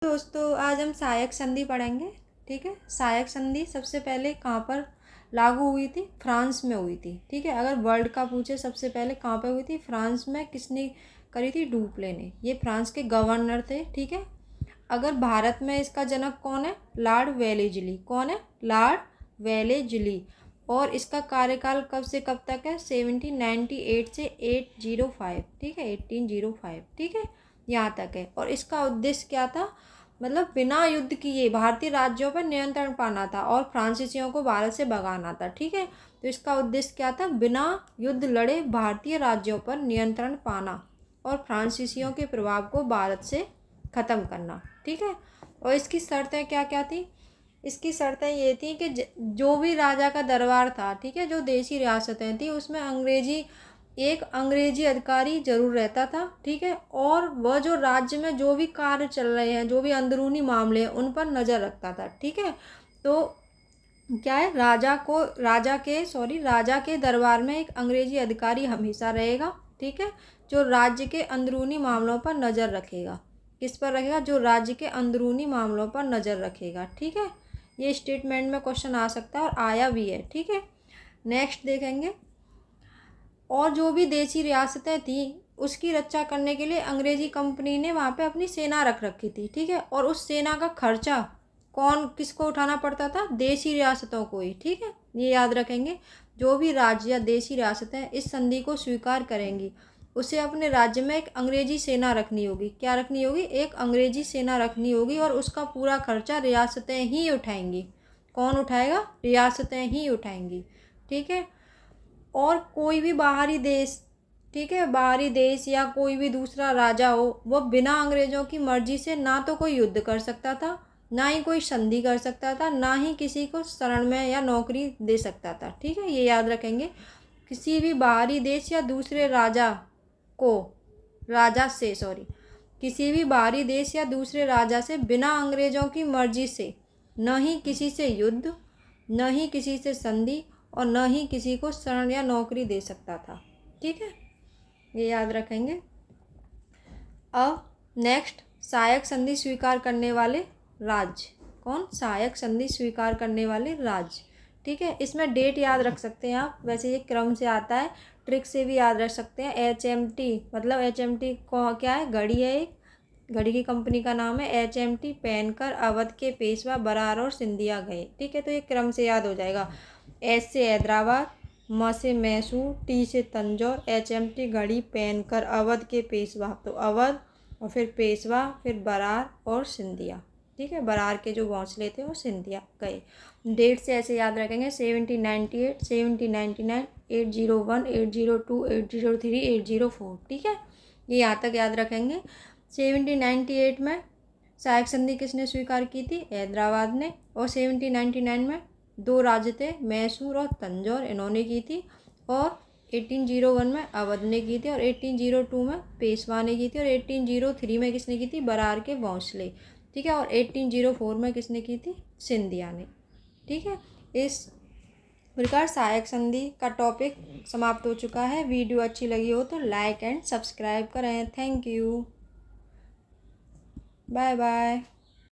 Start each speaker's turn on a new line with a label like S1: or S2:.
S1: दोस्तों, आज हम सहायक संधि पढ़ेंगे। ठीक है, सहायक संधि सबसे पहले कहाँ पर लागू हुई थी? फ्रांस में हुई थी। ठीक है, अगर वर्ल्ड का पूछे सबसे पहले कहाँ पर हुई थी? फ्रांस में। किसने करी थी? डुप्ले ने। ये फ्रांस के गवर्नर थे। ठीक है, अगर भारत में इसका जनक कौन है? लॉर्ड वेलेज़ली। कौन है? लॉर्ड वेलेज़ली। और इसका कार्यकाल कब से कब तक है? 1798 से 805। ठीक है, 1805। ठीक है, यहाँ तक है। और इसका उद्देश्य क्या था? मतलब बिना युद्ध किए भारतीय राज्यों पर नियंत्रण पाना था और फ्रांसीसियों को भारत से भगाना था। ठीक है, तो इसका उद्देश्य क्या था? बिना युद्ध लड़े भारतीय राज्यों पर नियंत्रण पाना और फ्रांसीसियों के प्रभाव को भारत से ख़त्म करना। ठीक है, और इसकी शर्तें क्या क्या थी? इसकी शर्तें ये थी कि जो भी राजा का दरबार था, ठीक है, जो देशी रियासतें थी, उसमें एक अंग्रेजी अधिकारी जरूर रहता था। ठीक है, और वह जो राज्य में जो भी कार्य चल रहे हैं, जो भी अंदरूनी मामले हैं, उन पर नज़र रखता था। ठीक है, तो क्या है, राजा के दरबार में एक अंग्रेजी अधिकारी हमेशा रहेगा। ठीक है, जो राज्य के अंदरूनी मामलों पर नज़र रखेगा। किस पर रखेगा? जो राज्य के अंदरूनी मामलों पर नज़र रखेगा। ठीक है, ये स्टेटमेंट में क्वेश्चन आ सकता है और आया भी है। ठीक है, नेक्स्ट देखेंगे। और जो भी देशी रियासतें थी उसकी रक्षा करने के लिए अंग्रेजी कंपनी ने वहाँ पे अपनी सेना रख रखी थी। ठीक है, और उस सेना का खर्चा किसको उठाना पड़ता था? देशी रियासतों को ही। ठीक है, ये याद रखेंगे। जो भी राज्य या देशी रियासतें इस संधि को स्वीकार करेंगी, उसे अपने राज्य में एक अंग्रेजी सेना रखनी होगी। क्या रखनी होगी? एक अंग्रेजी सेना रखनी होगी और उसका पूरा खर्चा रियासतें ही उठाएंगी। कौन उठाएगा? रियासतें ही उठाएंगी। ठीक है, और कोई भी बाहरी देश, ठीक है, बाहरी देश या कोई भी दूसरा राजा हो, वो बिना अंग्रेज़ों की मर्जी से ना तो कोई युद्ध कर सकता था, ना ही कोई संधि कर सकता था, ना ही किसी को शरण में या नौकरी दे सकता था। ठीक है, ये याद रखेंगे। किसी भी बाहरी देश या दूसरे को किसी भी बाहरी देश या दूसरे राजा से बिना अंग्रेज़ों की मर्जी से न ही किसी से युद्ध, न ही किसी से संधि और न ही किसी को शरण या नौकरी दे सकता था। ठीक है, ये याद रखेंगे। अब नेक्स्ट, सहायक संधि स्वीकार करने वाले राज्य। कौन? सहायक संधि स्वीकार करने वाले राज्य। ठीक है, इसमें डेट याद रख सकते हैं आप, वैसे ये क्रम से आता है, ट्रिक से भी याद रख सकते हैं। HMT मतलब HMT क्या है? घड़ी है, एक घड़ी की कंपनी का नाम है। HMT पहनकर अवध के पेशवा बरार और सिंधिया गए। ठीक है, तो ये क्रम से याद हो जाएगा। S से हैदराबाद, म से मैसूर, T से तंजौर, HMT घड़ी पहनकर अवध के पेशवा, तो अवध और फिर पेशवा, फिर बरार और सिंधिया। ठीक है, बरार के जो भोंसले थे वो सिंधिया गए। डेट से ऐसे याद रखेंगे: 1798, 1799, 801, 802, 803, 804। ठीक है, ये यहाँ तक याद रखेंगे। 1798 में सहायक संधि किसने स्वीकार की थी? हैदराबाद ने। और 1799 में दो राज्य थे, मैसूर और तंजौर, इन्होंने की थी। और 1801 में अवध ने की थी और 1802 में पेशवा ने की थी और 1803 में किसने की थी? बरार के भोंसले। ठीक है, और 1804 में किसने की थी? सिंधिया ने। ठीक है, इस प्रकार सहायक संधि का टॉपिक समाप्त हो चुका है। वीडियो अच्छी लगी हो तो लाइक एंड सब्सक्राइब करें। Thank you, bye bye.